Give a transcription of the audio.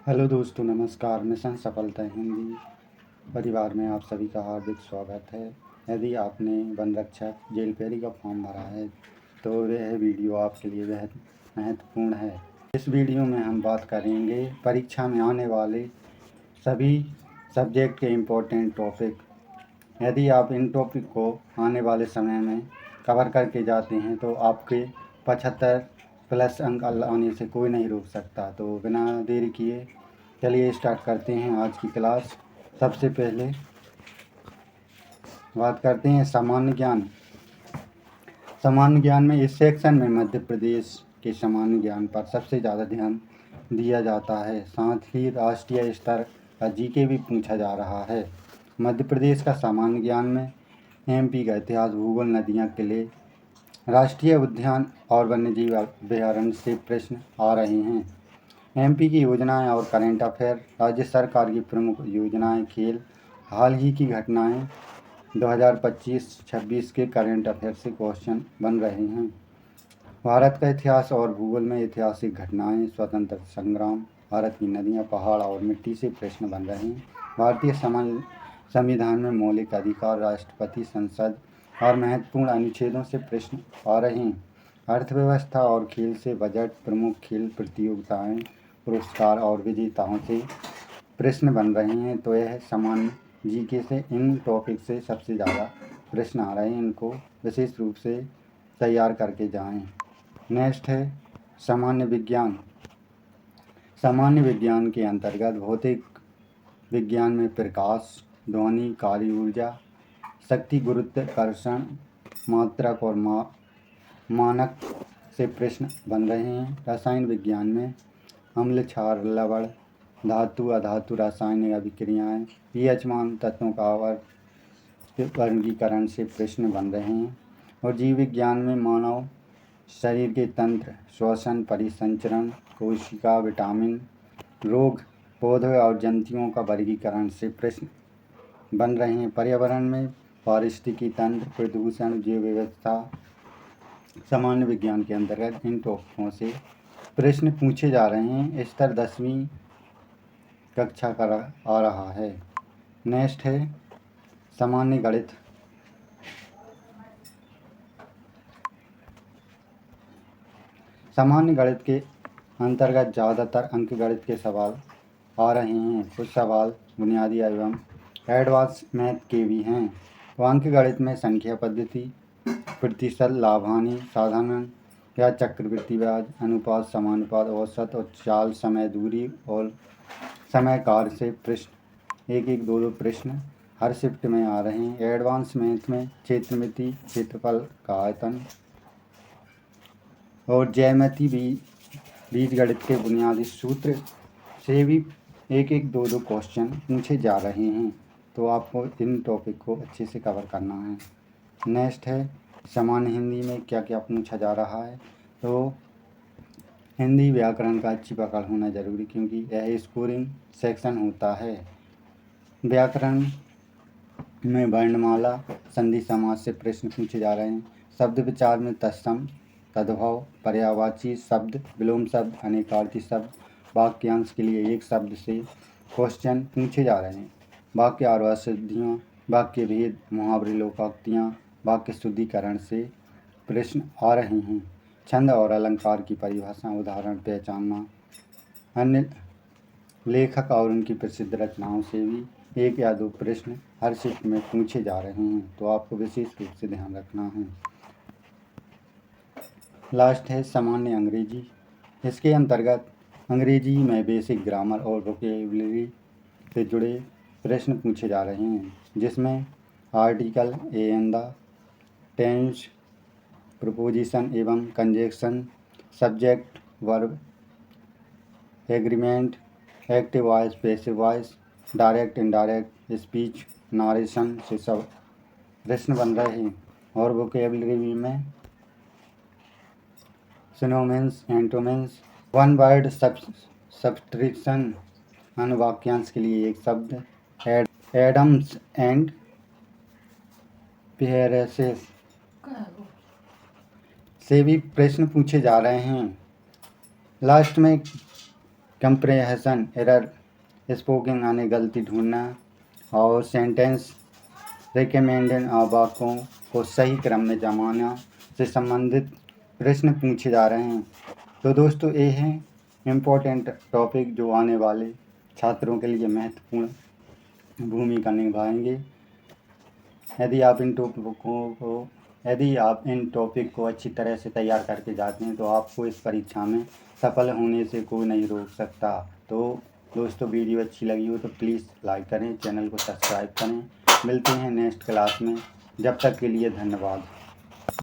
Hello दोस्तों, नमस्कार। Mission सफलता हिंदी परिवार में आप सभी का हार्दिक स्वागत है। यदि आपने वन रक्षक जेल पेरी का फॉर्म भरा है तो यह वीडियो आपके लिए बेहद महत्वपूर्ण है। इस वीडियो में हम बात करेंगे परीक्षा में आने वाले सभी सब्जेक्ट के इम्पोर्टेंट टॉपिक। यदि आप इन टॉपिक को आने वाले समय में कवर करके जाते हैं तो आपके 75+ अंक आने से कोई नहीं रोक सकता। तो बिना देरी किए चलिए स्टार्ट करते हैं आज की क्लास। सबसे पहले बात करते हैं सामान्य ज्ञान। सामान्य ज्ञान में इस सेक्शन में मध्य प्रदेश के सामान्य ज्ञान पर सबसे ज़्यादा ध्यान दिया जाता है। साथ ही राष्ट्रीय स्तर का जीके भी पूछा जा रहा है। मध्य प्रदेश का सामान्य ज्ञान में एमपी का इतिहास, भूगोल, नदियाँ, किले, राष्ट्रीय उद्यान और वन्यजीव अभयारण्य से प्रश्न आ रहे हैं। एमपी की योजनाएं और करेंट अफेयर, राज्य सरकार की प्रमुख योजनाएं, खेल, हाल ही की घटनाएं, 2025-26 के करेंट अफेयर से क्वेश्चन बन रहे हैं। भारत का इतिहास और भूगोल में ऐतिहासिक घटनाएं, स्वतंत्रता संग्राम, भारत की नदियां, पहाड़ और मिट्टी से प्रश्न बन रहे हैं। भारतीय संविधान में मौलिक अधिकार, राष्ट्रपति, संसद और महत्वपूर्ण अनुच्छेदों से प्रश्न आ रहे हैं। अर्थव्यवस्था और खेल से बजट, प्रमुख खेल प्रतियोगिताएं, पुरस्कार और विजेताओं से प्रश्न बन रहे हैं। तो यह सामान्य जीके से इन टॉपिक से सबसे ज़्यादा प्रश्न आ रहे हैं। इनको विशेष रूप से तैयार करके जाएं। नेक्स्ट है सामान्य विज्ञान। सामान्य विज्ञान के अंतर्गत भौतिक विज्ञान में प्रकाश, ध्वनि, कार्य ऊर्जा, शक्ति, गुरुत्वाकर्षण, मात्रक और मानक से प्रश्न बन रहे हैं। रसायन विज्ञान में अम्ल, क्षार, लवण, धातु, अधातु, रासायनिक अभिक्रियाएं, पीएच मान, तत्वों का वर्गीकरण से प्रश्न बन रहे हैं। और जीव विज्ञान में मानव शरीर के तंत्र, श्वसन, परिसंचरण, कोशिका, विटामिन, रोग, पौधों और जंतुओं का वर्गीकरण से प्रश्न बन रहे हैं। पर्यावरण में पारिस्थितिकी तंत्र, प्रदूषण, जैव विविधता सामान्य विज्ञान के अंतर्गत इन टॉपिकों से प्रश्न पूछे जा रहे हैं। स्तर 10वीं कक्षा का आ रहा है। नेक्स्ट है सामान्य गणित। सामान्य गणित के अंतर्गत ज़्यादातर अंकगणित के सवाल आ रहे हैं। कुछ सवाल बुनियादी एवं एडवांस मैथ के भी हैं। तो अंकगणित में संख्या पद्धति, प्रतिशत, लाभ हानि, साधारण या चक्रवृद्धि ब्याज, अनुपात, समानुपात, औसत और चाल, समय, दूरी और समय कार्य से प्रश्न 1-1, 2-2 प्रश्न हर शिफ्ट में आ रहे हैं। एडवांस मैथ में क्षेत्रमिति, क्षेत्रफल का आयतन और ज्यामिति बीजगणित के बुनियादी सूत्र से भी 1-1, 2-2 क्वेश्चन पूछे जा रहे हैं। तो आपको इन टॉपिक को अच्छे से कवर करना है। नेक्स्ट है सामान्य हिंदी में क्या क्या पूछा जा रहा है। तो हिंदी व्याकरण का अच्छी पकड़ होना जरूरी, क्योंकि यह स्कोरिंग सेक्शन होता है। व्याकरण में वर्णमाला, संधि समास से प्रश्न पूछे जा रहे हैं। शब्द विचार में तत्सम, तद्भव, पर्यायवाची शब्द, विलोम शब्द, अनेकार्थी शब्द, वाक्यांश के लिए एक शब्द से क्वेश्चन पूछे जा रहे हैं। वाक्य और अशुद्धियाँ, वाक्य भेद, मुहावरे, लोकोक्तियाँ, वाक्य शुद्धिकरण से प्रश्न आ रहे हैं। छंद और अलंकार की परिभाषा, उदाहरण पहचानना, अन्य लेखक और उनकी प्रसिद्ध रचनाओं से भी 1 या 2 प्रश्न हर शिफ्ट में पूछे जा रहे हैं। तो आपको विशेष रूप से ध्यान रखना है। लास्ट है सामान्य अंग्रेजी। इसके अंतर्गत अंग्रेजी में बेसिक ग्रामर और वोकेबलरी से जुड़े प्रश्न पूछे जा रहे हैं, जिसमें आर्टिकल, द, टेंस, प्रीपोजिशन एवं conjunction, subject, verb, agreement, active voice, passive voice, direct, indirect speech, narration से सब प्रश्न बन रहे हैं। और वोकेबलरी में synonyms, antonyms, one word subtraction, अन्य वाक्यांश के लिए एक शब्द, एडम्स एंड पेरेसेस से भी प्रश्न पूछे जा रहे हैं। लास्ट में कंप्रेहेंशन एरर, स्पोकिंग आने गलती ढूंढना और सेंटेंस रिकमेंडेड वाक्यों को सही क्रम में जमाना से संबंधित प्रश्न पूछे जा रहे हैं। तो दोस्तों ये हैं इम्पोर्टेंट टॉपिक जो आने वाले छात्रों के लिए महत्वपूर्ण भूमिका निभाएंगे। यदि आप इन टॉपिक को अच्छी तरह से तैयार करके जाते हैं तो आपको इस परीक्षा में सफल होने से कोई नहीं रोक सकता। तो दोस्तों वीडियो अच्छी लगी हो तो प्लीज़ लाइक करें, चैनल को सब्सक्राइब करें। मिलते हैं नेक्स्ट क्लास में, जब तक के लिए धन्यवाद।